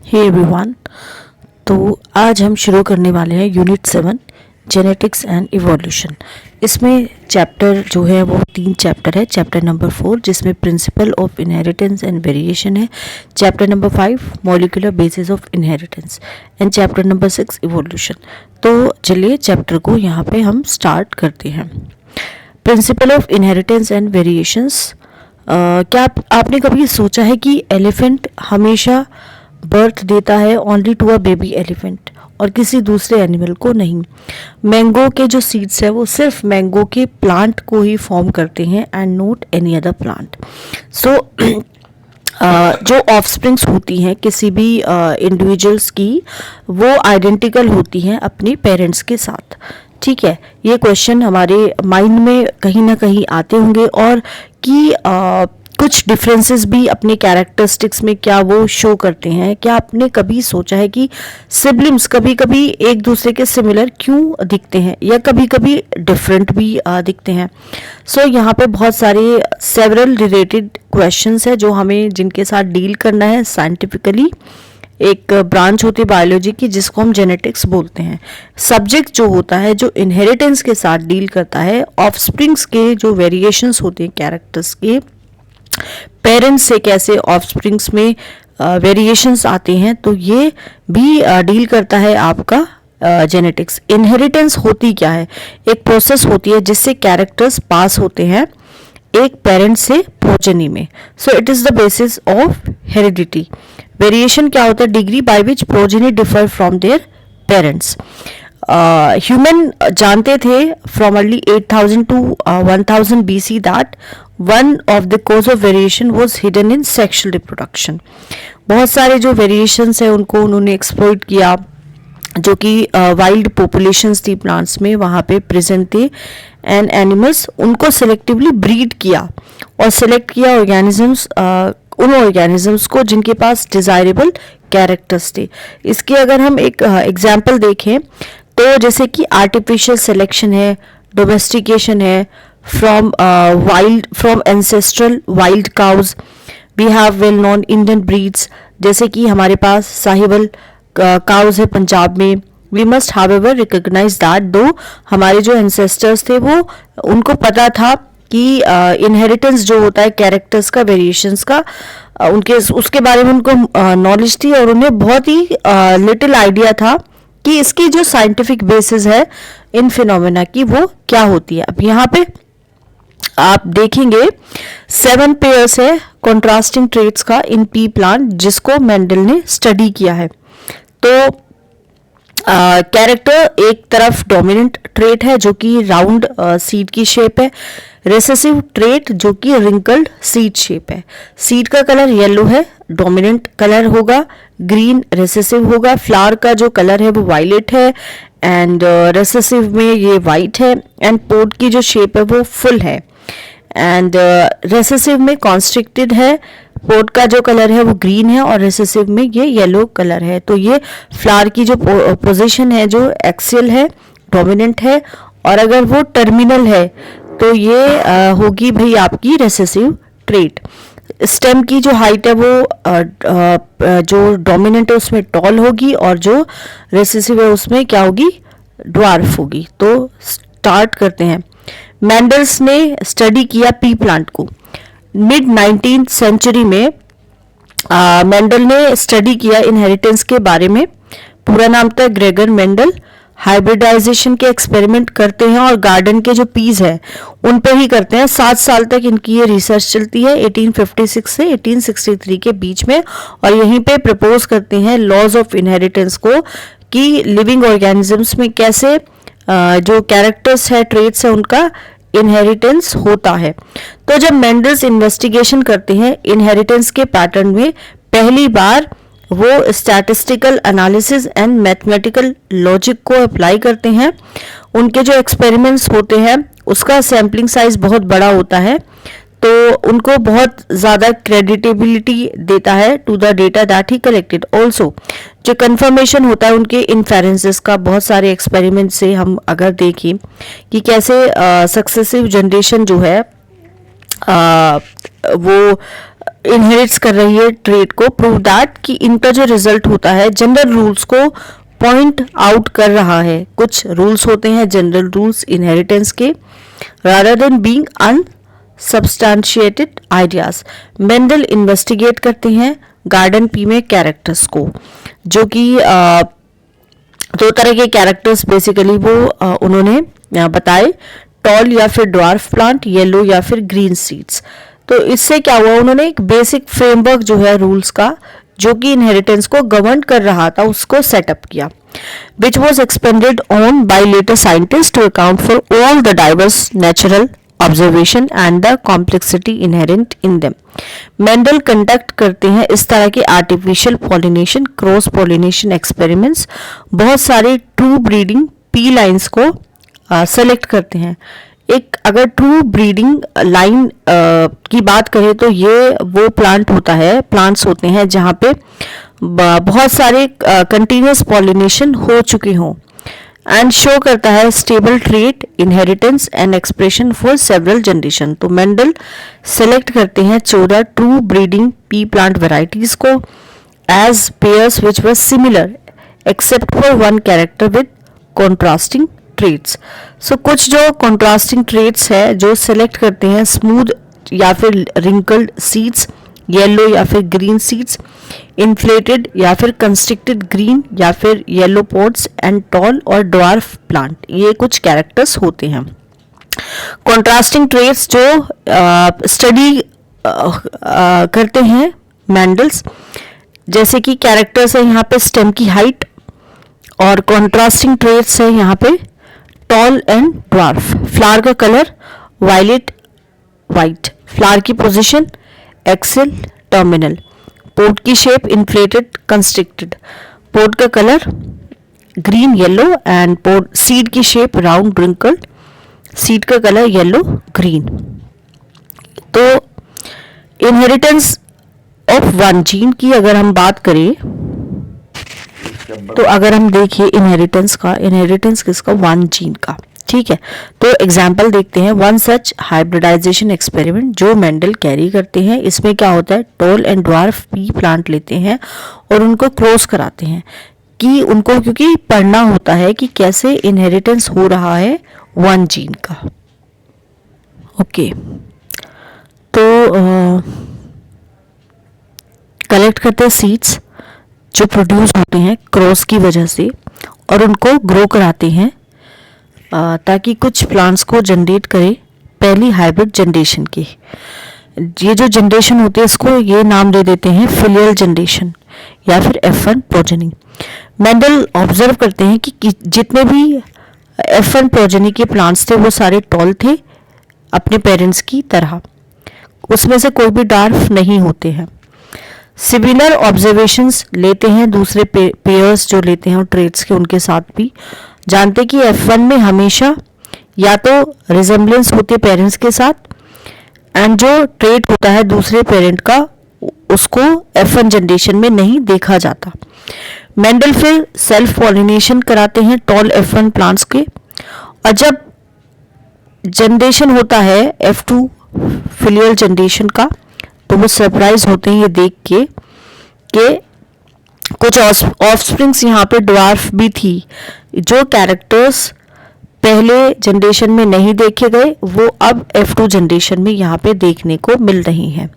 Hey everyone. तो आज हम शुरू करने वाले हैं यूनिट 7 जेनेटिक्स एंड इवोल्यूशन। इसमें चैप्टर जो है वो 3 चैप्टर है। चैप्टर नंबर 4 जिसमें principle of inheritance and variation है, chapter number 5 molecular basis of inheritance and chapter number 6 evolution. तो चलिए चैप्टर को यहाँ पे हम स्टार्ट करते हैं। Principal of inheritance and variations. क्या आपने कभी सोचा है कि एलिफेंट हमेशा बर्थ देता है only to a baby elephant और किसी दूसरे एनिमल को नहीं। मैंगो के जो सीड्स है वो सिर्फ मैंगो के प्लांट को ही फॉर्म करते हैं and not any other plant. So जो ऑफस्प्रिंग्स होती हैं किसी भी इंडिविजुअल्स की वो आइडेंटिकल होती हैं अपने पेरेंट्स के साथ। ठीक है, ये क्वेश्चन हमारे माइंड में कहीं ना कहीं आते होंगे और कि कुछ डिफरेंसेस भी अपने कैरेक्टरिस्टिक्स में क्या वो शो करते हैं। क्या आपने कभी सोचा है कि सिबलिंग्स कभी कभी एक दूसरे के सिमिलर क्यों दिखते हैं या कभी कभी डिफरेंट भी दिखते हैं। सो यहाँ पे बहुत सारे सेवरल रिलेटेड क्वेश्चंस है जो हमें जिनके साथ डील करना है साइंटिफिकली। एक ब्रांच होती है बायोलॉजी की जिसको हम जेनेटिक्स बोलते हैं। सब्जेक्ट जो होता है जो इनहेरिटेंस के साथ डील करता है, ऑफस्प्रिंग्स के जो वेरिएशंस होते हैं कैरेक्टर्स के, पेरेंट्स से कैसे ऑफस्प्रिंग्स में वेरिएशंस आते हैं, तो ये भी डील करता है आपका जेनेटिक्स। इनहेरिटेंस होती क्या है? एक प्रोसेस होती है जिससे कैरेक्टर्स पास होते हैं एक पेरेंट से प्रोजेनी में। So it is the basis of heredity. Variation क्या होता है? Degree by which progeny differ from their parents. Human जानते थे from early 8000 to 1000 BC that one of the cause of variation was hidden in sexual reproduction. बहुत सारे जो variations है उनको उन्होंने एक्सप्लॉइट किया जो कि वाइल्ड पॉपुलेशंस थी प्लांट्स में, वहाँ पे प्रेजेंट थे एंड एनिमल्स उनको सेलेक्टिवली ब्रीड किया और सेलेक्ट किया ऑर्गेनिजम्स, उन ऑर्गेनिजम्स को जिनके पास डिजायरेबल कैरेक्टर्स थे। इसके अगर हम एक एग्जाम्पल देखें तो जैसे कि आर्टिफिशियल सिलेक्शन है, डोमेस्टिकेशन है, from ancestral wild cows we have well known Indian breeds, जैसे कि हमारे पास साहिवाल काउज है पंजाब में। We must however recognise that दो हमारे जो एंसेस्टर्स थे वो उनको पता था कि इनहेरिटेंस जो होता है कैरेक्टर्स का, वेरिएशंस का, उनके उसके बारे में उनको नॉलेज थी और उन्हें बहुत ही लिटिल आइडिया था कि इसकी जो साइंटिफिक बेसिस है इन फिनोमेना की वो क्या होती है। अब यहाँ पे आप देखेंगे 7 पेयर्स है कॉन्ट्रास्टिंग ट्रेट्स का इन पी प्लांट जिसको मेंडल ने स्टडी किया है। तो कैरेक्टर एक तरफ डोमिनेंट ट्रेट है जो कि राउंड सीड की शेप है, रिसेसिव ट्रेट जो कि रिंकल्ड सीड शेप है। सीड का कलर येलो है, डोमिनेंट कलर होगा, ग्रीन रिसेसिव होगा। फ्लावर का जो कलर है वो वायलेट है एंड रिसेसिव में ये वाइट है एंड पोड की जो शेप है वो फुल है एंड रिसेसिव में कॉन्स्ट्रिक्टेड है। पोड का जो कलर है वो ग्रीन है और रिसेसिव में ये येलो कलर है। तो ये फ्लावर की जो पोजीशन है जो एक्सियल है, डोमिनेंट है, और अगर वो टर्मिनल है तो ये होगी भाई आपकी रिसेसिव ट्रेट। स्टेम की जो हाइट है वो जो डोमिनेंट है उसमें टॉल होगी और जो रिसेसिव है उसमें क्या होगी? ड्वार्फ होगी। तो स्टार्ट करते हैं। मेंडल्स ने स्टडी किया पी प्लांट को मिड 19th सेंचुरी में। मेंडल ने स्टडी किया इनहेरिटेंस के बारे में। पूरा नाम था ग्रेगर मेंडल। हाइब्रिडाइजेशन के एक्सपेरिमेंट करते हैं और गार्डन के जो पीज है उन पे ही करते हैं। 7 साल तक इनकी ये रिसर्च चलती है 1856 से 1863 के बीच में, और यहीं पे प्रपोज करते हैं लॉज ऑफ इनहेरिटेंस को कि लिविंग ऑर्गेनिजम्स में कैसे जो कैरेक्टर्स है, ट्रेट्स है, उनका इनहेरिटेंस होता है। तो जब मेंडल्स इन्वेस्टिगेशन करते हैं इनहेरिटेंस के पैटर्न में, पहली बार वो statistical analysis and mathematical logic को अप्लाई करते हैं। उनके जो एक्सपेरिमेंट्स होते हैं उसका सैम्पलिंग साइज बहुत बड़ा होता है, तो उनको बहुत ज़्यादा क्रेडिटेबिलिटी देता है to the data that he collected. Also जो कंफर्मेशन होता है उनके इन्फेरेंसेस का, बहुत सारे एक्सपेरिमेंट से हम अगर देखें कि कैसे सक्सेसिव जनरेशन जो है वो इनहेरिट्स कर रही है ट्रेट को, प्रूव दैट कि इनका जो रिजल्ट होता है जनरल रूल्स को पॉइंट आउट कर रहा है। कुछ रूल्स होते हैं जनरल रूल्स इनहेरिटेंस के, rather than being unsubstantiated ideas. Mendel investigate करते हैं गार्डन पी में कैरेक्टर्स को, जो कि दो तरह के कैरेक्टर्स बेसिकली वो उन्होंने बताए, टॉल या फिर ड्वार्फ प्लांट, येलो या फिर ग्रीन सीड्स। तो इससे क्या हुआ, उन्होंने एक बेसिक फ्रेमवर्क जो है रूल्स का, जो कि इनहेरिटेंस को गवर्न कर रहा था, उसको सेटअप किया, which was expanded on by later scientist to account for all the diverse natural observation and the complexity inherent in them. Mendel conduct करते हैं इस तरह के artificial pollination, cross pollination experiments, बहुत सारे ट्रू ब्रीडिंग पी लाइन्स को select करते हैं। एक अगर ट्रू ब्रीडिंग लाइन की बात करें तो ये वो प्लांट्स होते हैं जहाँ पे बहुत सारे कंटिन्यूस पॉलिनेशन हो चुके हों, एंड शो करता है stable trait, inheritance and expression for several generation. तो मेंडल सेलेक्ट करते हैं 14 true breeding pea plant varieties को as pairs which were similar except for one character with contrasting traits. So कुछ जो कॉन्ट्रास्टिंग ट्रेट्स है जो सेलेक्ट करते हैं, स्मूथ या फिर रिंकल्ड सीड्स, येलो या फिर ग्रीन सीड्स, इन्फ्लेटेड या फिर कंस्ट्रिक्टेड ग्रीन या फिर येलो पॉड्स एंड टॉल और ड्वार्फ प्लांट, ये कुछ कैरेक्टर्स होते हैं। कॉन्ट्रास्टिंग ट्रेट्स जो स्टडी करते हैं मेंडल्स, जैसे कि कैरेक्टर्स है यहाँ पे स्टेम की हाइट, और कॉन्ट्रास्टिंग ट्रेट्स है यहाँ पे टॉल एंड ड्वार्फ। फ्लावर का कलर वायलेट वाइट, फ्लावर की पोजीशन एक्सेल टर्मिनल, पोड की शेप इन्फ्लेटेड कंस्ट्रिक्टेड, पोड का colour green yellow and pod seed की शेप राउंड रिंकल्ड, सीड का कलर येलो ग्रीन। तो इनहेरिटेंस ऑफ वन जीन की अगर हम बात करें तो अगर हम देखिए इनहेरिटेंस किसका, वन जीन का, ठीक है। तो एग्जाम्पल देखते हैं, वन सच हाइब्रिडाइजेशन एक्सपेरिमेंट जो मेंडल कैरी करते हैं। इसमें क्या होता है, toll and dwarf P plant लेते हैं और उनको क्रॉस कराते हैं, कि उनको क्योंकि पढ़ना होता है कि कैसे इनहेरिटेंस हो रहा है वन जीन का। ओके, तो कलेक्ट करते हैं सीड्स जो प्रोड्यूस होते हैं क्रॉस की वजह से, और उनको ग्रो कराते हैं ताकि कुछ प्लांट्स को जनरेट करे पहली हाइब्रिड जनरेशन की। ये जो जनरेशन होती है इसको ये नाम दे देते हैं फिलियल जनरेशन या फिर F1 प्रोजेनी। मेंडल ऑब्जर्व करते हैं कि जितने भी F1 प्रोजेनी के प्लांट्स थे वो सारे टॉल थे अपने पेरेंट्स की तरह, उसमें से कोई भी डार्फ नहीं होते हैं। सिमिलर ऑब्जर्वेशंस लेते हैं दूसरे पेयर्स जो लेते हैं और ट्रेट्स के उनके साथ भी, जानते कि F1 में हमेशा या तो रिजेम्बलेंस होती है पेरेंट्स के साथ, एंड जो ट्रेट होता है दूसरे पेरेंट का उसको F1 जनरेशन में नहीं देखा जाता। मेंडल फिर सेल्फ पॉलिनेशन कराते हैं टॉल F1 प्लांट्स के, और जब जनरेशन होता है F2 फिलियल जनरेशन का तो वो सरप्राइज होते हैं ये देख के कि कुछ ऑफस्प्रिंग्स यहाँ पे ड्वार्फ भी थी, जो कैरेक्टर्स पहले जनरेशन में नहीं देखे गए वो अब F2 जनरेशन में यहाँ पे देखने को मिल रही हैं।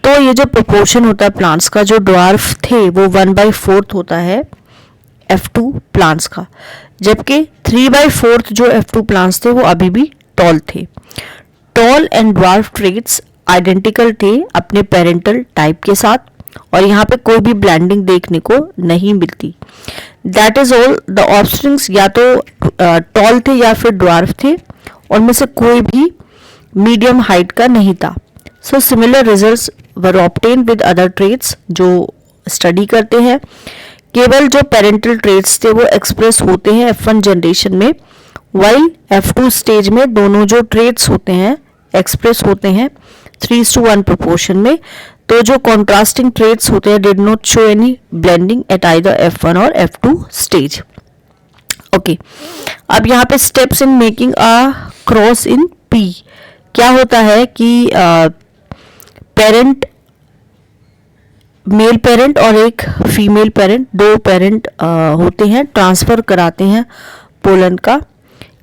तो ये जो प्रोपोर्शन होता है प्लांट्स का, जो ड्वार्फ थे वो 1/4 होता है F2 प्लांट्स का, जबकि 3/4 जो F2 प्लांट्स थे वो अभी भी टॉल थे। Toll and dwarf traits identical थे अपने पेरेंटल टाइप के साथ, और यहाँ पे कोई भी ब्लेंडिंग देखने को नहीं मिलती। That is all, the offsprings या तो टॉल थे या फिर ड्वार्फ थे, उनमें से कोई भी मीडियम हाइट का नहीं था। So similar results were obtain with other traits जो स्टडी करते हैं। केवल जो पेरेंटल ट्रेट्स थे वो एक्सप्रेस होते हैं F1 जनरेशन में, वाइल F2 स्टेज में दोनों जो ट्रेट्स होते हैं एक्सप्रेस होते हैं 3:1 प्रोपोर्शन में। तो जो कॉन्ट्रास्टिंग ट्रेट्स होते हैं did not show any blending at either F1 और F2 स्टेज। ओके, अब यहाँ पे steps in making a cross in P क्या होता है कि पेरेंट मेल पेरेंट और एक फीमेल पेरेंट, दो पेरेंट होते हैं, ट्रांसफ़र कराते हैं पोलन का,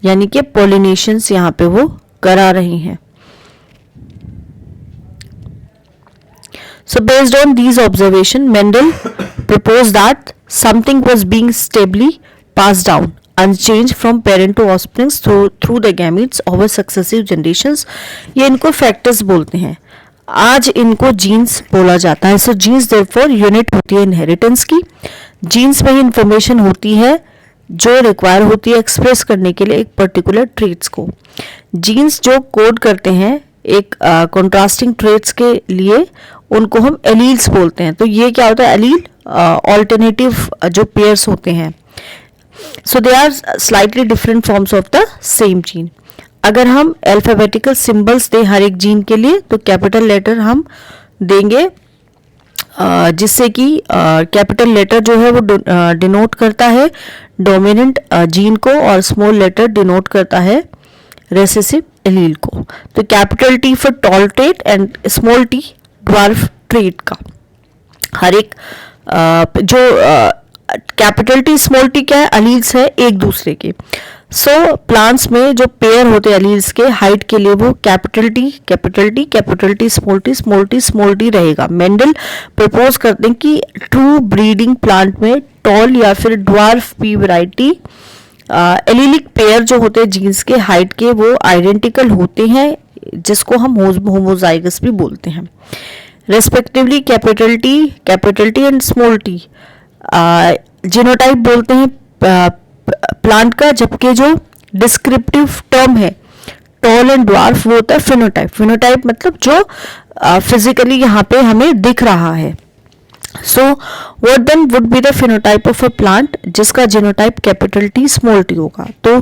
यानी कि पोलिनेशंस यहाँ पे वो करा रही हैं. So based on these observations, Mendel proposed that something was being stably passed down unchanged from parent to offspring through the gametes over successive generations. ये इनको फैक्टर्स बोलते हैं, आज इनको जीन्स बोला जाता है. सो जीन्स देयरफॉर यूनिट होती है इनहेरिटेंस की. जीन्स में ही इंफॉर्मेशन होती है जो रिक्वायर होती है एक्सप्रेस करने के लिए एक पर्टिकुलर ट्रेट्स को. जीन्स जो कोड करते हैं एक कॉन्ट्रास्टिंग ट्रेट्स के लिए, उनको हम एलील्स बोलते हैं. तो ये क्या होता है, एलील ऑल्टरनेटिव जो पेयर्स होते हैं. So they are slightly different forms of the same gene. अगर हम अल्फाबेटिकल सिंबल्स दें हर एक जीन के लिए, तो कैपिटल लेटर हम देंगे जिससे कि कैपिटल लेटर जो है वो डिनोट करता है डोमिनेंट जीन को और स्मॉल लेटर डिनोट करता है रेसेसिव एलील को. तो capital T for tall trait and small T dwarf trait का. हर एक जो कैपिटल टी स्मॉल टी क्या है, एलील्स है एक दूसरे के. सो प्लांट्स में जो पेयर होते हैं एलील्स के हाइट के लिए वो capital T capital T capital T small T small T small T रहेगा. मेंडल प्रपोज करते हैं कि ट्रू ब्रीडिंग प्लांट में टॉल या फिर dwarf P variety allelic pair जो होते हैं जीन्स के हाइट के वो आइडेंटिकल होते हैं, जिसको हम होमोजाइगस भी बोलते हैं. Respectively capital T and small T genotype बोलते हैं प्लांट का, जबकि जो डिस्क्रिप्टिव टर्म है टॉल एंड ड्वार्फ वो होता है फिनोटाइप. फिनोटाइप मतलब जो फिजिकली यहाँ पे हमें दिख रहा है. So what then would be the phenotype of a plant जिसका genotype capital T small T होगा. तो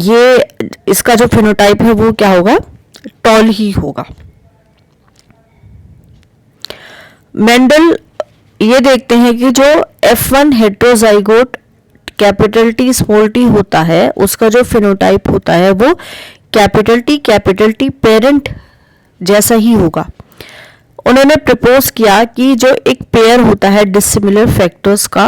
ये इसका जो फिनोटाइप है वो क्या होगा, टॉल ही होगा. मेंडल ये देखते हैं कि जो F1 heterozygote capital T small T होता है उसका जो फिनोटाइप होता है वो कैपिटल टी पेरेंट जैसा ही होगा. उन्होंने प्रपोज किया कि जो एक पेयर होता है डिसिमिलर फैक्टर्स का,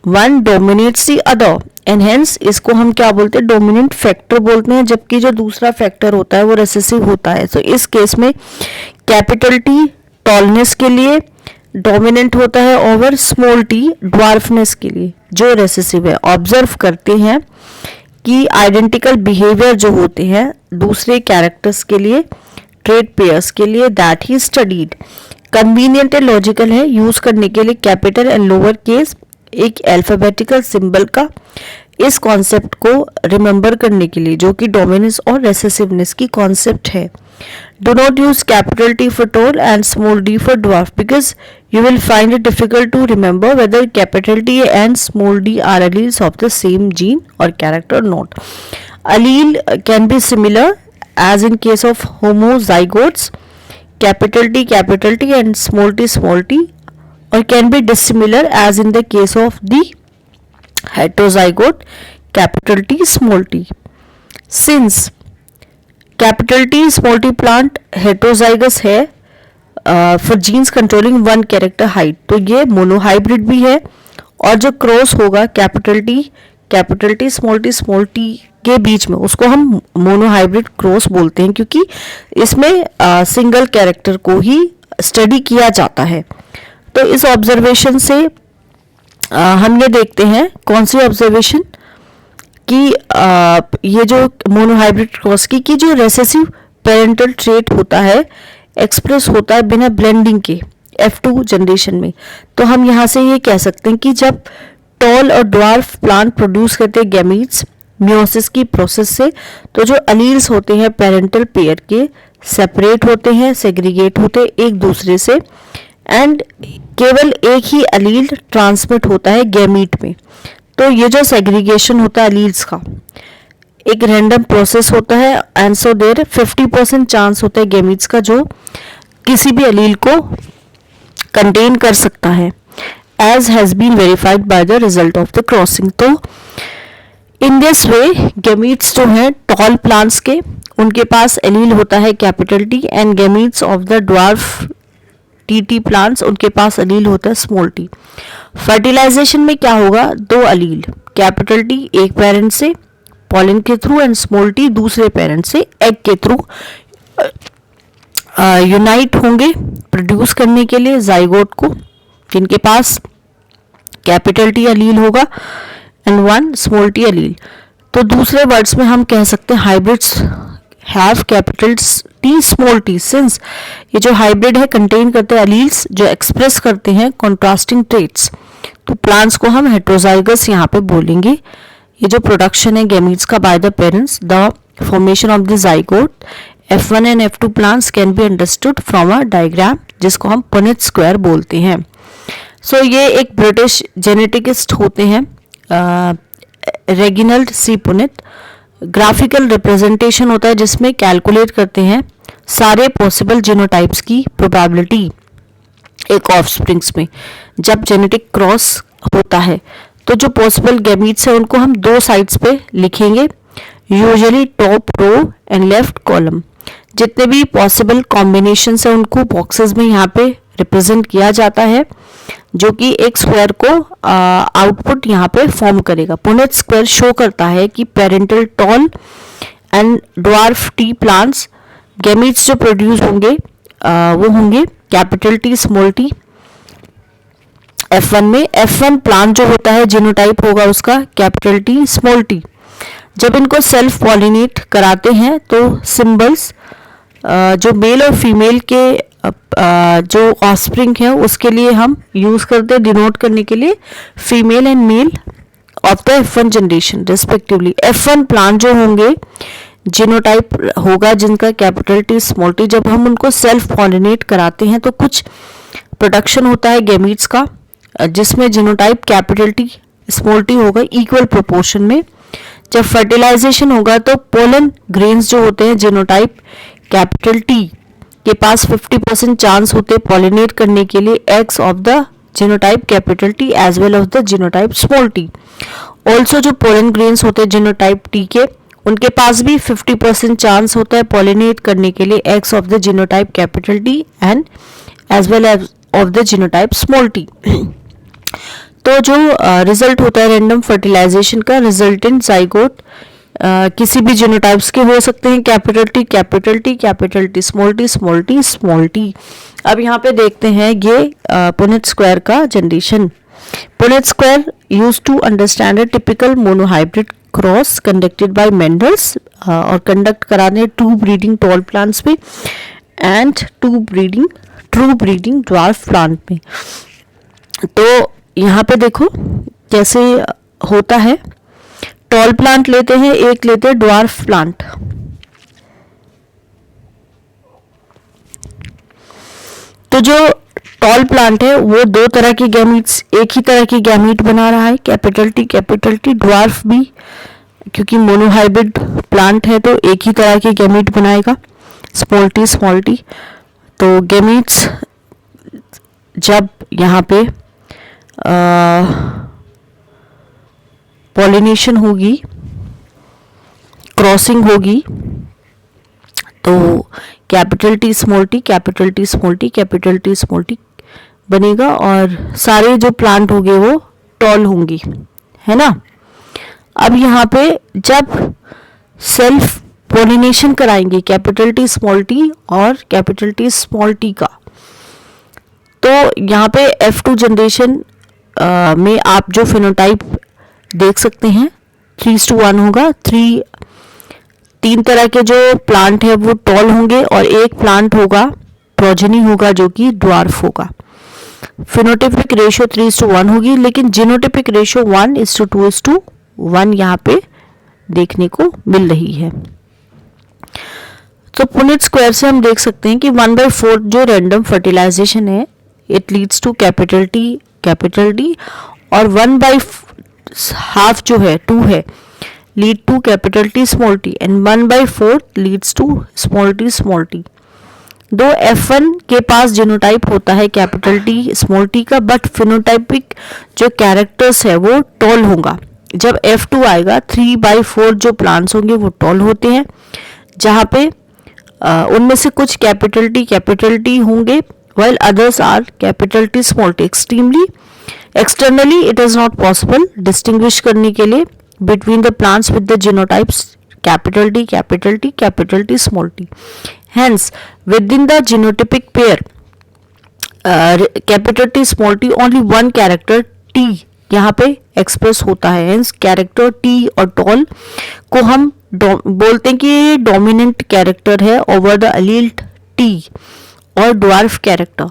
one dominates the other and hence इसको हम क्या बोलते हैं, डोमिनेंट फैक्टर बोलते हैं, जबकि जो दूसरा फैक्टर होता है वो रेसेसिव होता है. तो इस केस में कैपिटल टी टॉलनेस के लिए डोमिनेंट होता है ओवर स्मॉल टी ड्वार्फनेस के लिए जो रेसेसिव है. ऑब्जर्व करते हैं कि आइडेंटिकल बिहेवियर जो होते हैं दूसरे कैरेक्टर्स के लिए, ट्रेड पेयर्स के लिए, that he studied. Convenient and logical है यूज करने के लिए कैपिटल एंड लोअर केस एक अल्फाबेटिकल सिंबल का, इस कॉन्सेप्ट को रिमेंबर करने के लिए जो कि डोमिनेंस और रेसेसिवनेस की कॉन्सेप्ट है. Do not use capital T for tall and small d for dwarf because you will find it difficult to remember whether capital T and small d are alleles of the same gene or character or not. Allele can be similar as in case of homozygotes capital T and small t or can be dissimilar as in the case of the heterozygote capital T small t. Since capital T small T plant heterozygous है for genes controlling one character height, तो ये monohybrid भी है. और जो cross होगा capital T small T के बीच में उसको हम मोनोहाइब्रिड क्रॉस बोलते हैं, क्योंकि इसमें सिंगल कैरेक्टर को ही स्टडी किया जाता है. तो इस ऑब्जर्वेशन से हम ये देखते हैं, कौन सी ऑब्जर्वेशन, कि ये जो मोनोहाइब्रिड क्रॉस की जो रेसेसिव पेरेंटल ट्रेट होता है एक्सप्रेस होता है बिना ब्लेंडिंग के F2 जनरेशन में. तो हम यहाँ से ये कह सकते हैं कि जब टॉल और ड्वार्फ प्लांट प्रोड्यूस करते हैं गैमीट्स मियोसिस की प्रोसेस से, तो जो अलील्स होते हैं पेरेंटल पेयर के सेपरेट होते हैं, सेग्रीगेट होते हैं एक दूसरे से, एंड केवल एक ही अलील ट्रांसमिट होता है गैमीट में. तो ये जो सेग्रीगेशन होता है अलील्स का एक रैंडम प्रोसेस होता है एंड सो देयर 50% चांस होता है गैमीट्स का जो किसी भी अलील को कंटेन कर सकता है, as has been verified by the result of the crossing. तो इन दिस वे गैमीट्स जो हैं टॉल प्लांट्स के, उनके पास एलील होता है capital T and gametes of the dwarf T plants, उनके पास अलील होता है स्मॉल टी। फर्टिलाइजेशन में क्या होगा, दो अलील, कैपिटल टी एक पेरेंट से पॉलन के थ्रू एंड स्मॉल टी दूसरे पेरेंट से एग के थ्रू यूनाइट होंगे प्रोड्यूस करने के लिए जाइगोट को, जिनके पास कैपिटल टी अलील होगा एंड वन स्मॉल टी अलील। तो दूसरे वर्ड्स में हम कह सकते हैं hybrids have capital T small T, since ये जो हाइब्रिड है कंटेन करते हैं अलील्स जो एक्सप्रेस करते हैं कॉन्ट्रास्टिंग ट्रेट्स, तो प्लांट्स को हम हेट्रोजाइगस यहाँ पे बोलेंगे। ये जो प्रोडक्शन है गैमीट्स का by the parents, the formation of the zygote F1 and F2 plants can be understood from a diagram, जिसको हम पुनेट स्क्वायर बोलते हैं। सो ये एक ब्रिटिश जेनेटिकिस्ट होते हैं रेगिनल्ड सी पुनेट। ग्राफिकल रिप्रेजेंटेशन होता है जिसमें कैलकुलेट करते हैं सारे पॉसिबल जीनोटाइप्स की प्रोबेबिलिटी एक ऑफस्प्रिंग्स में। जब जेनेटिक क्रॉस होता है तो जो पॉसिबल गैमीट्स है उनको हम दो साइड्स पे लिखेंगे, usually top row and left column. जितने भी पॉसिबल कॉम्बिनेशन है उनको बॉक्सेस में यहाँ पे रिप्रेजेंट किया जाता है, जो कि एक स्क्वायर को आउटपुट यहाँ पे फॉर्म करेगा। पुनेट स्क्वायर शो करता है कि parental toll and dwarf T plants gametes जो प्रोड्यूस होंगे वो होंगे capital T small T F1 में। F1 प्लांट जो होता है जीनोटाइप होगा उसका कैपिटल टी स्मॉल टी। जब इनको सेल्फ पॉलिनेट कराते हैं तो सिंबल्स जो मेल और फीमेल के जो ऑफस्प्रिंग है उसके लिए हम यूज करते हैं डिनोट करने के लिए female and male of the F1 generation respectively. F1 plant जो होंगे जीनोटाइप होगा जिनका कैपिटल टी स्मॉल टी, जब हम उनको सेल्फ पॉलिनेट कराते हैं तो कुछ प्रोडक्शन होता है गैमीट्स का जिसमें genotype capital T small T होगा इक्वल प्रोपोर्शन में। जब फर्टिलाइजेशन होगा तो पोलन ग्रेन्स जो होते हैं जीनोटाइप कैपिटल टी के पास 50% चांस होते हैं पॉलिनेट करने के लिए eggs of the genotype capital T as well of the genotype small T. Also जो पोलन ग्रेन्स होते हैं जीनोटाइप टी के, उनके पास भी 50% चांस होता है पॉलिनेट करने के लिए eggs of the genotype capital T and as well as of the genotype small T. तो जो रिजल्ट होता है रैंडम फर्टिलाइजेशन का, रिजल्टेंट जाइगोट किसी भी जीनोटाइप्स के हो सकते हैं, capital T capital T capital T small T small T small T. अब यहाँ पे देखते हैं ये पुनेट स्क्वायर का generation. Punnett square use to understand a typical monohybrid cross conducted by Mendel's, और कंडक्ट कराने ट्रू ब्रीडिंग टॉल प्लांट्स में and true breeding dwarf plant में। तो यहाँ पे देखो कैसे होता है, टॉल प्लांट लेते हैं, एक लेते हैं ड्वार्फ प्लांट। तो जो टॉल प्लांट है वो दो तरह के गैमीट्स, एक ही तरह की गैमीट बना रहा है कैपिटल टी। ड्वार्फ भी क्योंकि मोनोहाइब्रिड प्लांट है तो एक ही तरह के गैमीट बनाएगा स्मॉल टी। तो गैमीट्स जब यहाँ पे पॉलिनेशन होगी, क्रॉसिंग होगी, तो कैपिटल टी स्मॉल टी बनेगा और सारे जो प्लांट होंगे वो टॉल होंगी, है ना। अब यहाँ पे जब सेल्फ पॉलिनेशन कराएंगे कैपिटल टी स्मॉल टी और कैपिटल टी स्मॉल टी का, तो यहाँ पे F2 जनरेशन में आप जो फिनोटाइप देख सकते हैं 3:1 होगा। तीन तरह के जो प्लांट है वो टॉल होंगे और एक प्लांट होगा प्रोजेनी होगा जो कि ड्वार्फ होगा। फिनोटाइपिक रेशियो 3:1 होगी, लेकिन जीनोटाइपिक रेशियो 1:2:1 यहाँ पे देखने को मिल रही है। तो पुनेट स्क्वायर से हम देख सकते हैं कि 1/4 जो रैंडम फर्टिलाइजेशन है it leads to capital T और 1/2 जो है 2 है lead to capital T small T and 1/4 leads to small T. दो F1 के पास जीनोटाइप होता है कैपिटल टी स्मॉल टी का, बट फिनोटाइपिक जो कैरेक्टर्स है वो टॉल होगा। जब F2 आएगा 3/4 जो प्लांट्स होंगे वो टॉल होते हैं, जहाँ पे उनमें से कुछ कैपिटल टी होंगे while others are capital T small t. Externally it is not possible distinguish करने के लिए between the plants with the genotypes capital T, capital T, capital T, small t. Hence within the genotypic pair capital T small t only one character T यहाँ पे express होता है. Hence character T और tall को हम बोलते हैं कि ये डोमिनेंट कैरेक्टर है ओवर द अलील टी और dwarf character.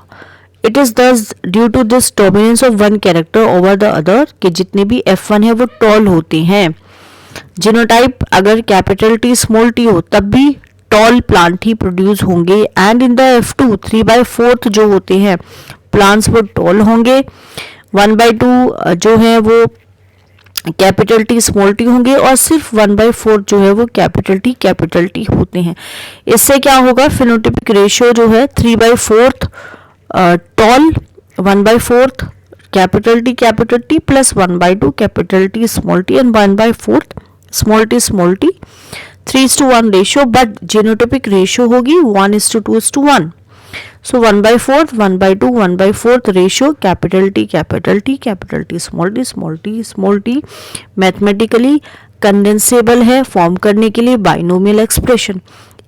It is thus due to this dominance of one character over the other कि जितने भी F1 है वो टॉल होते हैं. जीनोटाइप अगर कैपिटल टी स्मॉल टी हो तब भी टॉल प्लांट ही प्रोड्यूस होंगे. एंड इन द F2 3/4 जो होते हैं प्लांट्स वो टॉल होंगे. 1/2 जो है वो कैपिटल टी स्मॉल टी होंगे और सिर्फ 1/4 जो है वो कैपिटल टी होते हैं. इससे क्या होगा, फिनोटिपिक रेशियो जो है 3/4 tall 1/4 capital T plus 1/2 capital T small T and 1/4 small T 3:1 ratio. But genotypic ratio होगी 1:2:1. So 1/4 1/2 1/4 ratio capital T small T mathematically condensable है फॉर्म करने के लिए binomial expression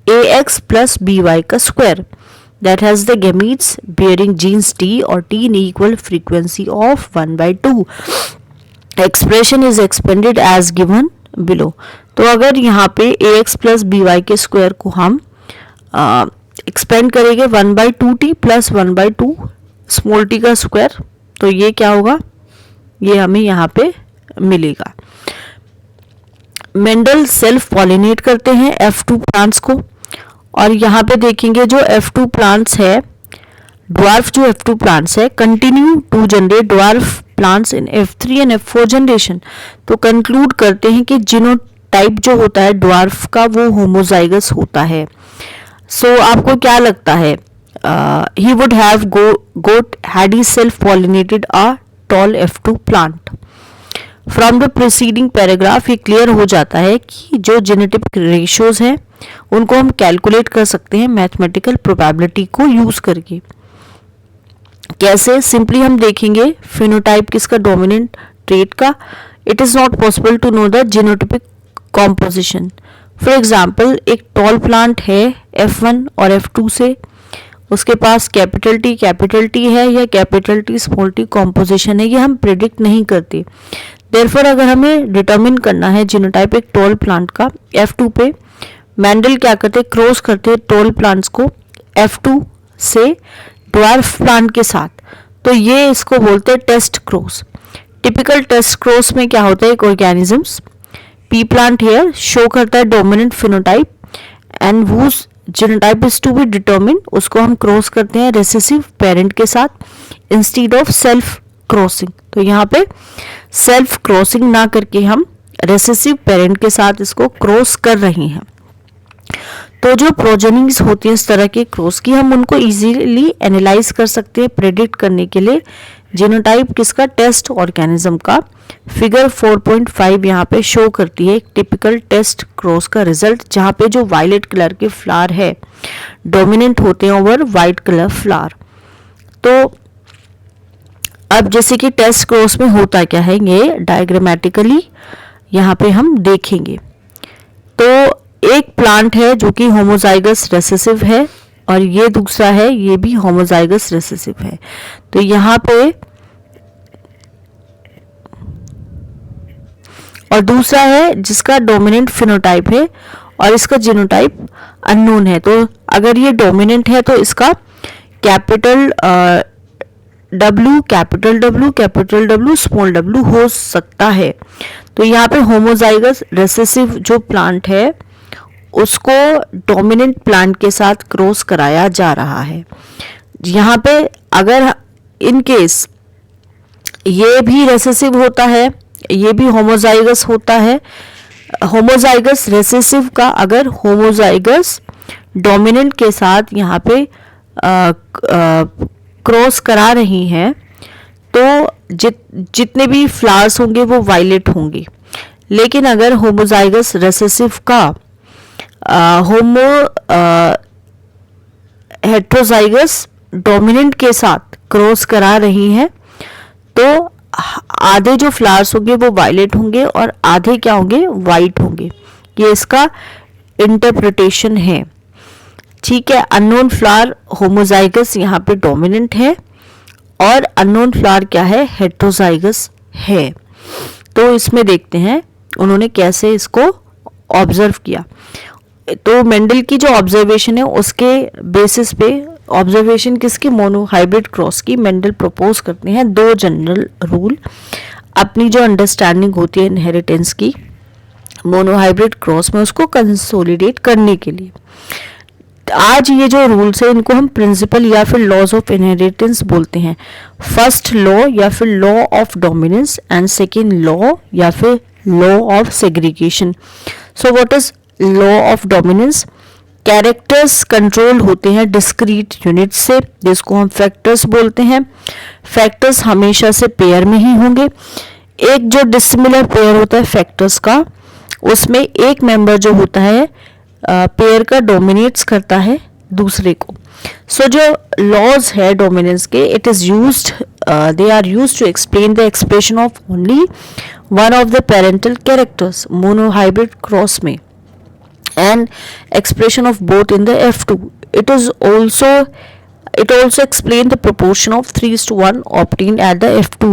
ax plus by का square that has the gametes bearing genes T और T in equal frequency of 1/2. Expression is expanded as given below. तो अगर यहाँ पे ax प्लस by के स्क्वायर को हम एक्सपेंड करेंगे 1/2t प्लस 1/2 स्मॉल टी का स्क्वायर, तो ये क्या होगा, ये हमें यहाँ पे मिलेगा. मेंडल सेल्फ पॉलिनेट करते हैं F2 प्लांट्स को और यहाँ पे देखेंगे जो F2 प्लांट्स है ड्वार्फ जो F2 प्लांट्स है continue to generate dwarf plants in F3 and F4 generation. तो कंक्लूड करते हैं कि जीनोटाइप जो होता है ड्वार्फ का वो होमोजाइगस होता है. So आपको क्या लगता है, he would have got had he self pollinated a tall F2 plant. From the preceding paragraph ये क्लियर हो जाता है कि जो जेनेटिक रेशियोज हैं उनको हम कैलकुलेट कर सकते हैं मैथमेटिकल प्रोबेबिलिटी को यूज करके. कैसे, सिंपली हम देखेंगे फिनोटाइप किसका, डोमिनेंट ट्रेट का. It is not possible to know the genotypic composition. For example एक टॉल प्लांट है F1 और F2 से, उसके पास कैपिटल टी है या capital T small T composition है, ये हम प्रिडिक्ट नहीं करते. देयरफॉर अगर हमें डिटरमिन करना है जीनोटाइप एक टॉल प्लांट का F2 पे, मेंडल क्या करते, क्रॉस करते टॉल प्लांट्स को F2 से ड्वार्फ प्लांट के साथ. तो ये इसको बोलते हैं test cross. Typical test cross में क्या होता है, एक organisms pea plant here show करता है dominant phenotype and whose genotype is to be determine, उसको हम क्रॉस करते हैं रेसेसिव पेरेंट के साथ इंस्टीड ऑफ सेल्फ क्रॉसिंग. तो यहाँ पे सेल्फ क्रॉसिंग ना करके हम रेसेसिव पेरेंट के साथ इसको क्रॉस कर रहे हैं. तो जो प्रोजेनीज होती हैं इस तरह के क्रॉस की, हम उनको इजीली एनालाइज कर सकते हैं प्रेडिक्ट करने के लिए जीनोटाइप किसका, टेस्ट ऑर्गेनिज्म का. फिगर 4.5 यहाँ पे शो करती है एक टिपिकल टेस्ट क्रॉस का रिजल्ट, जहाँ पे जो वायलेट कलर के फ्लावर है डोमिनेंट होते हैं ओवर वाइट कलर फ्लावर. तो अब जैसे कि टेस्ट क्रॉस में होता क्या है, ये डायग्रामेटिकली यहाँ पे हम देखेंगे. तो एक प्लांट है जो कि होमोजाइगस रेसेसिव है और ये दूसरा है, ये भी होमोजाइगस रेसेसिव है. तो यहाँ पे और दूसरा है जिसका डोमिनेंट फिनोटाइप है और इसका जीनोटाइप अननोन है. तो अगर ये डोमिनेंट है तो इसका कैपिटल W स्मॉल w हो सकता है. तो यहाँ पे होमोजाइगस रेसेसिव जो प्लांट है उसको डोमिनेंट प्लांट के साथ क्रॉस कराया जा रहा है. यहाँ पे अगर इन केस ये भी रेसेसिव होता है, ये भी होमोजाइगस होता है, होमोजाइगस रेसेसिव का अगर होमोजाइगस डोमिनेंट के साथ यहाँ पे क्रॉस करा रही हैं तो जितने भी फ्लावर्स होंगे वो वायलेट होंगे. लेकिन अगर होमोजाइगस रेसेसिव का हेट्रोजाइगस डोमिनेंट के साथ क्रॉस करा रही हैं तो आधे जो फ्लावर्स होंगे वो वायलेट होंगे और आधे क्या होंगे, वाइट होंगे। ये इसका इंटरप्रिटेशन है। ठीक है, अननोन फ्लावर होमोजाइगस यहाँ पे डोमिनेंट है और अननोन फ्लावर क्या है, हेटेरोजाइगस है। तो इसमें देखते हैं उन्होंने कैसे इसको ऑब्जर्व किया। तो मेंडल की जो ऑब्जर्वेशन है उसके बेसिस पे, ऑब्जर्वेशन किसकी, मोनोहाइब्रिड क्रॉस की, मेंडल प्रपोज करते हैं 2 जनरल रूल अपनी जो अंडरस्टैंडिंग होती है इनहेरिटेंस की मोनोहाइब्रिड क्रॉस में उसको कंसोलिडेट करने के लिए। आज ये जो रूल्स है इनको हम प्रिंसिपल या फिर लॉज ऑफ इनहेरिटेंस बोलते हैं। फर्स्ट लॉ या फिर law of dominance and second law या फिर law of segregation. So what is law of dominance? Characters control होते हैं डिस्क्रीट यूनिट से, जिसको हम फैक्टर्स बोलते हैं। फैक्टर्स हमेशा से पेयर में ही होंगे। एक जो डिसिमिलर पेयर होता है फैक्टर्स का, उसमें एक मेंबर जो होता है पेयर का डोमिनेट्स करता है दूसरे को। सो जो लॉज है डोमिनेंस के, it is used, they are used to explain the expression of only one of the parental characters monohybrid cross में and expression of both in the F2. It also explain the proportion of 3:1 obtained at the F2.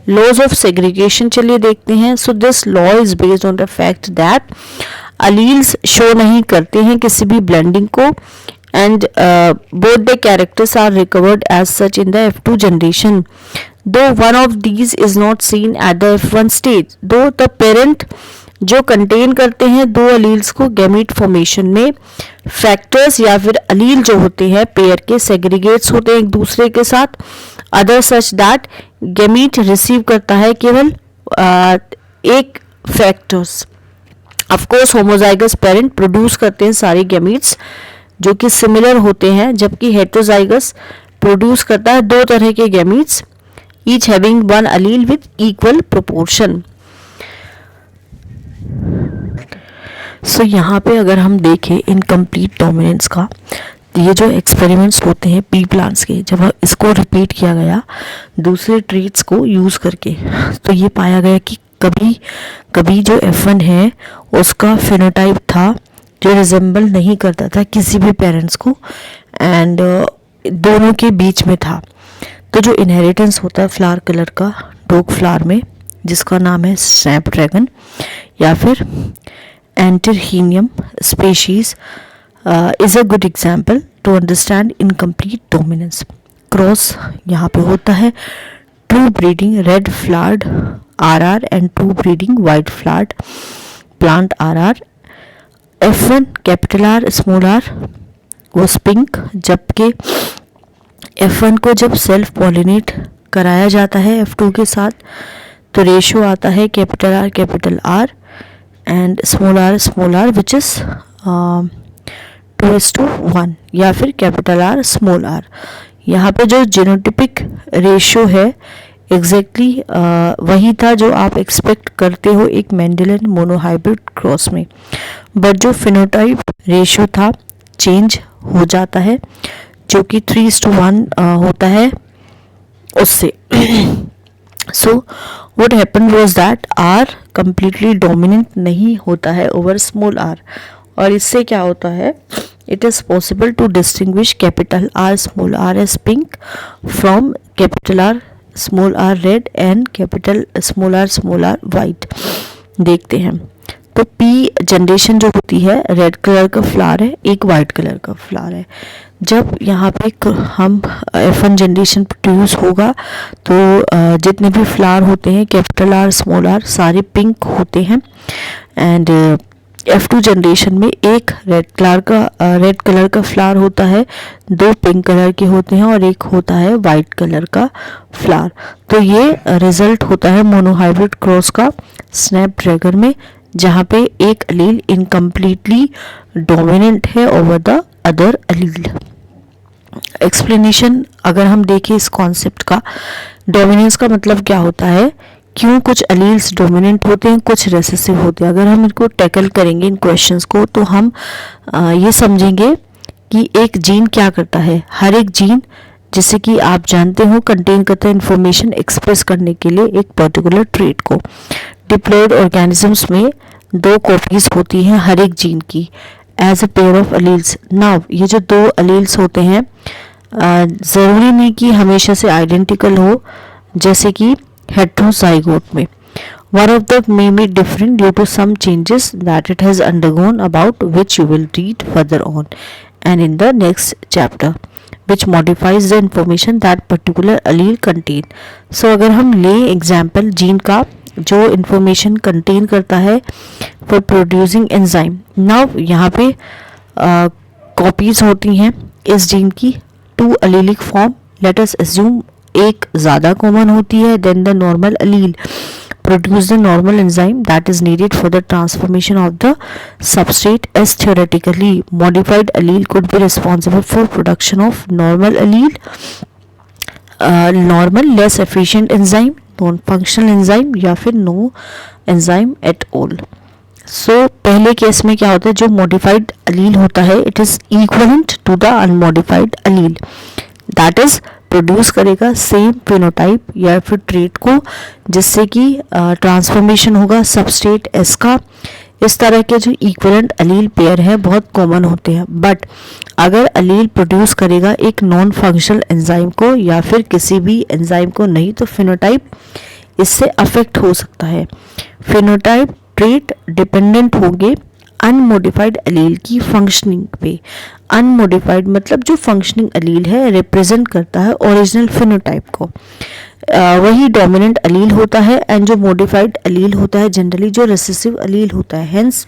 Laws of segregation चलिए देखते हैं. So this law is based on the fact that alleles show नहीं करते हैं किसी भी blending को and both the characters are recovered as such in the F2 generation. Though one of these is not seen at the F1 stage. Though the parent जो contain करते हैं 2 alleles को गैमीट फॉर्मेशन में, factors या फिर अलील जो होते हैं पेयर के सेग्रीगेट्स होते हैं एक दूसरे के साथ, other such that gamete receive करता है केवल एक factors. Of course homozygous parent produce करते हैं सारे गैमीट्स जो कि सिमिलर होते हैं, जबकि हेटेरोजाइगस प्रोड्यूस करता है 2 तरह के gametes, each having 1 allele with equal proportion. So यहाँ पे अगर हम देखें इनकम्प्लीट डोमिनेंस का, ये जो एक्सपेरिमेंट्स होते हैं पी प्लांट्स के, जब इसको रिपीट किया गया दूसरे ट्रीट्स को यूज़ करके, तो ये पाया गया कि कभी कभी जो F1 है उसका फिनोटाइप था जो रिजेंबल नहीं करता था किसी भी पेरेंट्स को, एंड दोनों के बीच में था। तो जो इनहेरिटेंस होता है फ्लावर कलर का डॉग फ्लावर में, जिसका नाम है स्नैपड्रैगन या फिर antirrhinum species, is a good example to understand incomplete dominance. Cross यहाँ पे होता है true breeding red flowered RR and true breeding white flowered plant RR। F1 capital R small r was pink, जबकि F1 को जब self pollinate कराया जाता है F2 के साथ तो रेशियो आता है capital R and small r which is 2:1 या फिर कैपिटल R स्मॉल r। यहाँ पे जो जीनोटिपिक रेशियो है एग्जैक्टली वही था जो आप एक्सपेक्ट करते हो एक मेंडेलियन मोनोहाइब्रिड क्रॉस में, बट जो फिनोटाइप रेशियो था चेंज हो जाता है, जो कि 3:1 होता है उससे। सो what happened was that R completely dominant नहीं होता है over small r, और इससे क्या होता है, it is possible to distinguish capital R small r as pink from capital R small r red and capital small r white। देखते हैं तो P जनरेशन जो होती है रेड कलर का फ्लावर है, एक वाइट कलर का फ्लावर है। जब यहाँ पे हम F1 जनरेशन प्रोड्यूस होगा तो जितने भी फ्लावर होते हैं कैपिटल R स्मॉल r सारे पिंक होते हैं, एंड F2 जनरेशन में एक रेड कलर का फ्लावर होता है, 2 पिंक कलर के होते हैं और एक होता है वाइट कलर का फ्लावर। तो ये रिजल्ट होता है मोनोहाइब्रिड क्रॉस का स्नैपड्रैगन में, जहाँ पे एक अलील इनकम्प्लीटली डोमिनेंट है over the other Aleel. Explanation अगर हम देखें इस कॉन्सेप्ट का, डोमिनेंस का मतलब क्या होता है, क्यों कुछ अलील्स डोमिनेंट होते हैं कुछ रेसेसिव होते हैं। अगर हम इनको टैकल करेंगे इन क्वेश्चंस को तो हम ये समझेंगे कि एक जीन क्या करता है, हर एक जीन जैसे कि आप जानते हो कंटेन करता है इंफॉर्मेशन एक्सप्रेस करने के लिए एक पर्टिकुलर ट्रेट को। डिप्लॉयड ऑर्गेनिजम्स में 2 कॉपीज होती हैं हर एक जीन की as a pair of alleles. Now ये जो 2 अलील्स होते हैं ज़रूरी नहीं कि हमेशा से आइडेंटिकल हो, जैसे कि हेट्रोजाइगोट में। One of them may be different due to some changes that it has undergone, about which you will read further on and in the next chapter, which modifies the information that particular allele contain. So अगर हम ले example gene का जो information contain करता है for producing enzyme. Now यहाँ पे copies होती हैं इस जीन की 2 allelic form. Let us assume एक ज़्यादा कॉमन होती है than the normal allele produce the normal enzyme that is needed for the transformation of the substrate, as theoretically modified allele could be responsible for production of normal allele, normal less efficient enzyme, non functional enzyme या फिर no enzyme at all. So पहले case में क्या होता है, जो modified allele होता है it is equivalent to the unmodified allele, that is produce करेगा सेम फिनोटाइप या फिर ट्रेट को, जिससे कि ट्रांसफॉर्मेशन होगा सबस्ट्रेट एस का। इस तरह के जो इक्विवेलेंट अलील पेयर है बहुत कॉमन होते हैं। बट अगर अलील प्रोड्यूस करेगा एक नॉन फंक्शनल एंजाइम को या फिर किसी भी एंजाइम को नहीं, तो फिनोटाइप इससे अफेक्ट हो सकता है। फिनोटाइप ट्रेट डिपेंडेंट होंगे अनमोडिफाइड अलील की फंक्शनिंग पे। अनमोडिफाइड मतलब जो फंक्शनिंग अलील है रिप्रेजेंट करता है ओरिजिनल फिनोटाइप को, वही डोमिनेंट अलील होता है। एंड जो मॉडिफाइड अलील होता है जनरली जो रेसेसिव अलील होता है। हेंस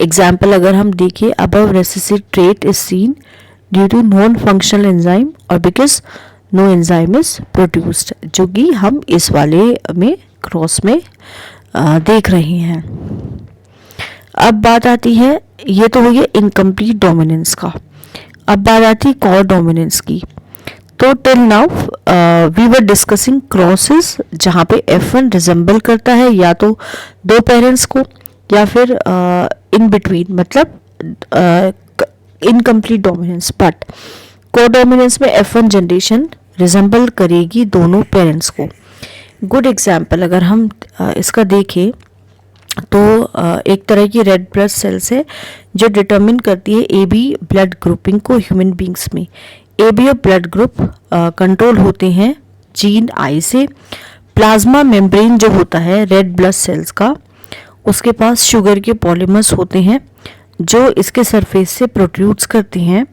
एग्जाम्पल अगर हम देखें, above recessive trait is seen due to non functional enzyme और because no enzyme is produced, जो कि हम इस वाले में क्रॉस में देख रहे हैं। अब बात आती है, ये तो हो गया इनकम्प्लीट डोमिनेंस का। अब बात आती है कॉर डोमिनेंस की। तो till now we were discussing crosses जहाँ पे F1 रिजेंबल करता है या तो 2 पेरेंट्स को या फिर इन बिटवीन, मतलब incomplete dominance. But codominance में F1 जनरेशन रिजेंबल करेगी दोनों पेरेंट्स को। गुड एग्जाम्पल अगर हम इसका देखें तो एक तरह की रेड ब्लड सेल्स है जो डिटरमिन करती है AB ब्लड ग्रुपिंग को ह्यूमन बींग्स में। AB और ब्लड ग्रुप कंट्रोल होते हैं जीन I से। प्लाज्मा मेम्ब्रेन जो होता है रेड ब्लड सेल्स का, उसके पास शुगर के पॉलीमर्स होते हैं जो इसके सरफेस से प्रोट्रूड्स करते हैं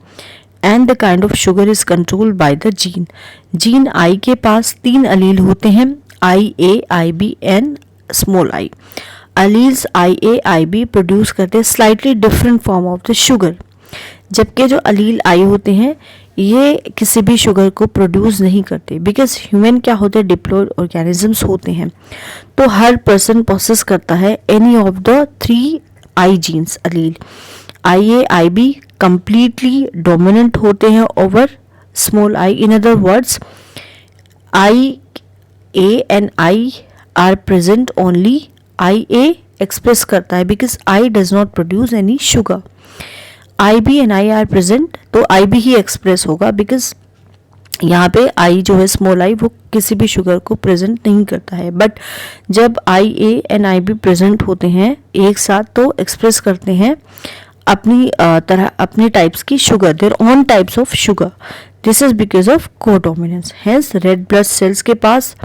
and the kind of sugar is controlled by the gene. Gene I के पास 3 अलील होते हैं IA, IB and small I। Alleles IA, IB produce करते हैं slightly different form of the sugar, जबकि जो अलील I होते हैं ये किसी भी शुगर को प्रोड्यूस नहीं करते। बिकॉज ह्यूमन क्या होते हैं, डिप्लॉयड ऑर्गेनिजम्स होते हैं, तो हर पर्सन प्रोसेस करता है any of the 3 I genes allele. IA, IB completely dominant होते हैं over small I। In other words IA and I are present only IA express करता है because I does not produce any sugar. IB and I are present, तो IB ही express होगा because यहाँ पे I जो है स्मॉल I वो किसी भी शुगर को प्रेजेंट नहीं करता है। बट जब IA एंड IB प्रेजेंट होते हैं एक साथ तो एक्सप्रेस करते हैं अपनी तरह अपने टाइप्स की sugar, their own types of sugar. This is because of codominance. Hence red blood cells के पास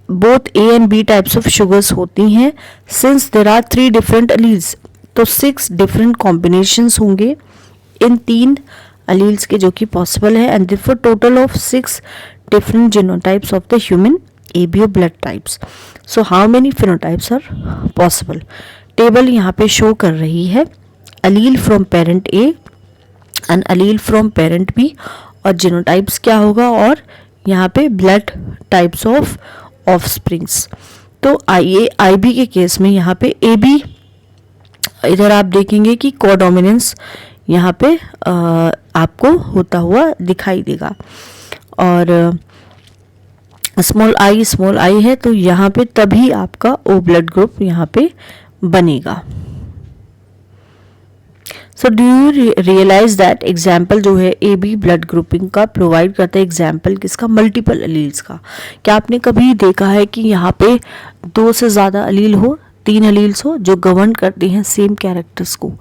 both A and B types of sugars होती हैं। Since there are 3 different alleles, तो 6 डिफरेंट कॉम्बिनेशंस होंगे इन 3 अलील्स के जो कि पॉसिबल है। And therefore total of 6 different genotypes of the human ABO blood types. So how many phenotypes are possible? Table यहाँ पे शो कर रही है allele from parent A and allele from parent B, और जीनोटाइप्स क्या होगा, और यहाँ पे ब्लड टाइप्स ऑफ ऑफस्प्रिंग्स। तो IA IB के केस में यहाँ पे AB, इधर आप देखेंगे कि कोडोमिनेंस यहाँ पे आपको होता हुआ दिखाई देगा, और स्मॉल I है तो यहाँ पे तभी आपका O ब्लड ग्रुप यहाँ पे बनेगा। So do you realise that example जो है ए बी ब्लड ग्रुपिंग का प्रोवाइड करता है एग्जाम्पल किसका, मल्टीपल अलील्स का। क्या आपने कभी देखा है कि यहाँ पे 2 से ज़्यादा अलील हो, 3 अलील्स हो जो गवर्न करते हैं सेम कैरेक्टर्स को।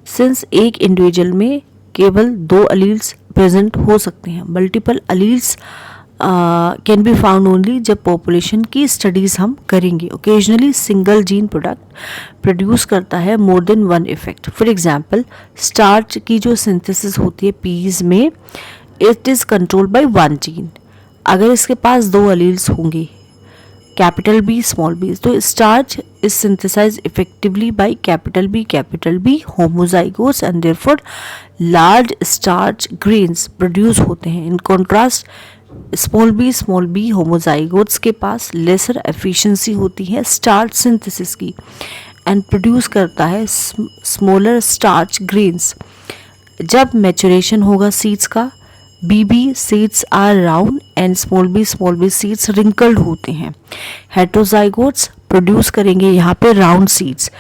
सिंस एक इंडिविजुअल में केवल 2 अलील्स प्रेजेंट हो सकते हैं, multiple alleles can be found only जब पॉपुलेशन की स्टडीज़ हम करेंगे। Occasionally single gene product produce करता है more than one effect. For example starch की जो सिंथेसिस होती है पीज में, it is controlled by one gene. अगर इसके पास 2 अलील्स होंगे, कैपिटल बी स्मॉल बी, तो starch is synthesise effectively by capital B homozygotes and therefore large starch grains produce होते हैं। In contrast small B homozygotes के पास lesser efficiency होती है स्टार्च सिंथेसिस की एंड प्रोड्यूस करता है स्मॉलर स्टार्च ग्रेन्स। जब मैचुरेशन होगा सीड्स का, BB seeds are round and small B seeds wrinkled होते हैं। हेटेरोजाइगोट्स प्रोड्यूस करेंगे यहाँ पे round seeds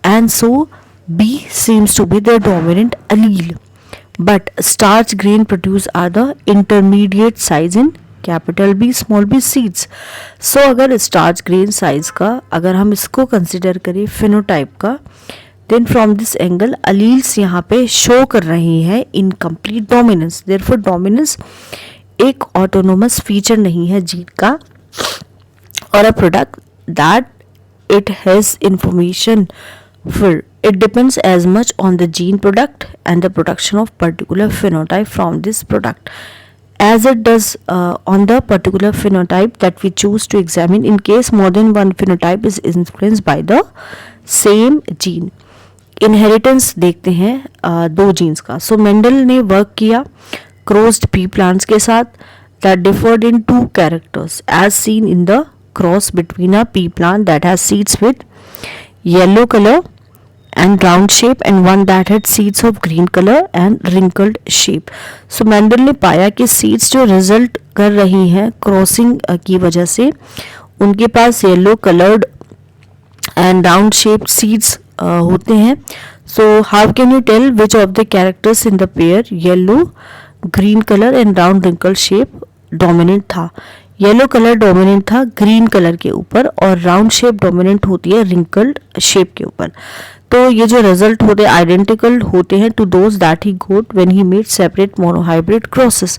and so B seems to be the dominant allele, but starch grain produce are the intermediate size in capital B small B seeds. So अगर starch grain size का अगर हम इसको consider करें phenotype का, then from this angle alleles यहाँ पे show कर रही है इनकम्प्लीट डोमिनेंस। देयरफॉर डोमिनेंस एक ऑटोनोमस फीचर नहीं है जीन का और a product that it has information for. It depends as much on the gene product and the production of particular phenotype from this product as it does on the particular phenotype that we choose to examine, in case more than one phenotype is influenced by the same gene. Inheritance देखते हैं 2 jeans का। सो Mendel ने work किया crossed P plants के साथ that differed in 2 characters as seen in the cross between a pea plant that has seeds with yellow color and round shape and one that had seeds of green color and wrinkled shape. So Mendel ने पाया कि seeds जो result कर रही हैं crossing की वजह से उनके पास yellow coloured and round shaped seeds होते हैं। So how can you tell which of the characters in the pair yellow green colour and round wrinkle shape dominant था? येलो कलर डोमिनेंट था ग्रीन कलर के ऊपर और round shape dominant होती है wrinkled shape के ऊपर। तो ये जो रिजल्ट होते हैं आइडेंटिकल होते हैं to those that he got when he made separate monohybrid crosses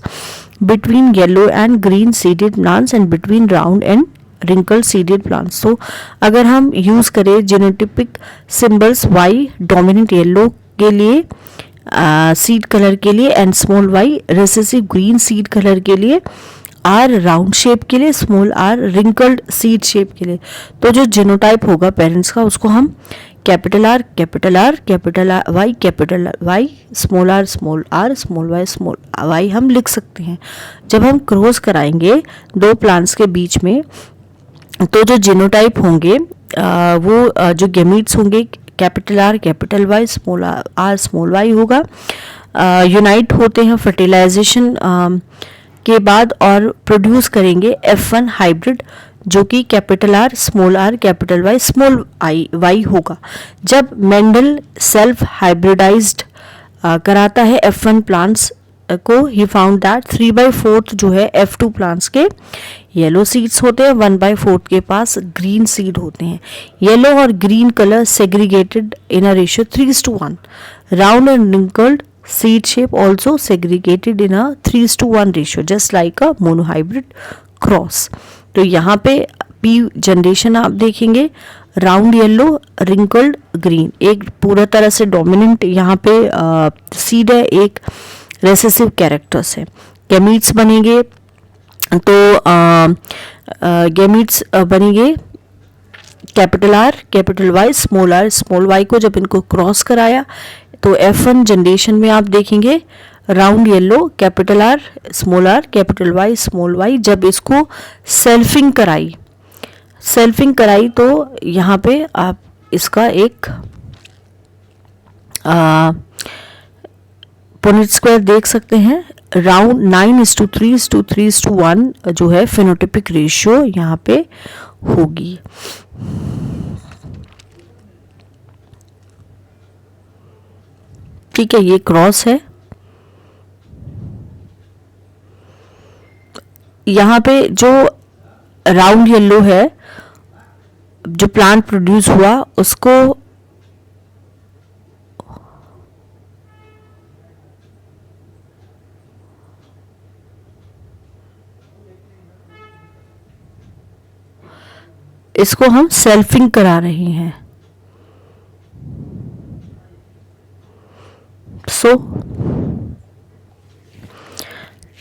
between yellow and green seeded plants and between round and wrinkled seeded plants. So अगर हम यूज करें genotypic symbols Y dominant yellow के लिए seed colour के लिए and small Y recessive green seed colour के लिए, R round shape के लिए, small R wrinkled seed shape के लिए, तो जो जीनोटाइप होगा पेरेंट्स का उसको हम capital R Y small R small Y हम लिख सकते हैं। जब हम क्रॉस कराएंगे 2 प्लांट्स के बीच में तो जो जीनोटाइप होंगे वो जो गैमीट्स होंगे कैपिटल वाई स्मॉल वाई होगा, यूनाइट होते हैं फर्टिलाइजेशन के बाद और प्रोड्यूस करेंगे F1 हाइब्रिड जो कि capital R capital Y small Y होगा। जब मेंडल सेल्फ हाइब्रिडाइज्ड कराता है F1 प्लांट्स को, ही फाउंड दैट 3/4 जो है F2 प्लांट्स के येलो सीड्स होते हैं, 1/4 के पास ग्रीन सीड होते हैं। येलो और green colour segregated in a ratio 3:1, round and wrinkled seed shape also segregated in a 3:1 ratio just like a monohybrid cross. तो यहाँ पे P जनरेशन आप देखेंगे राउंड येलो रिंकल्ड ग्रीन, एक पूरा तरह से डोमिनेंट यहाँ पे सीड है, एक रेसेसिव कैरेक्टर्स है। गैमीट्स बनेंगे तो गैमीट्स बनेंगे कैपिटल वाई स्मॉल वाई को जब इनको क्रॉस कराया तो F1 जनरेशन में आप देखेंगे round yellow capital R capital Y small Y. जब इसको सेल्फिंग कराई तो यहाँ पे आप इसका एक पुनेट स्क्वायर देख सकते हैं। राउंड 9:3:3:1 जो है फिनोटिपिक रेशियो यहाँ पे होगी। ठीक है, ये क्रॉस है। यहाँ पे जो राउंड येलो है, जो प्लांट प्रोड्यूस हुआ उसको इसको हम सेल्फिंग करा रहे हैं।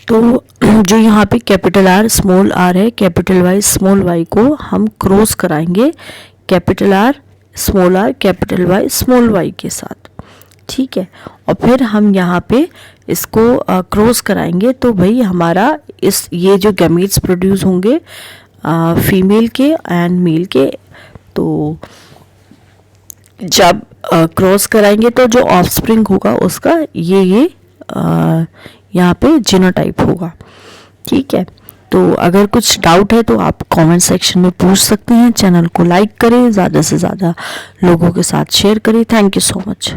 तो जो यहाँ पे कैपिटल आर स्मॉल आर है, कैपिटल वाई स्मॉल वाई को हम क्रॉस कराएंगे capital R small R capital Y small Y के साथ। ठीक है, और फिर हम यहाँ पे इसको क्रॉस कराएंगे तो भाई हमारा ये जो गैमीट्स प्रोड्यूस होंगे फीमेल के एंड मेल के, तो जब क्रॉस कराएंगे तो जो ऑफस्प्रिंग होगा उसका ये यहाँ पे जीनोटाइप होगा। ठीक है, तो अगर कुछ डाउट है तो आप कमेंट सेक्शन में पूछ सकते हैं। चैनल को लाइक करें, ज़्यादा से ज़्यादा लोगों के साथ शेयर करें। Thank you so much.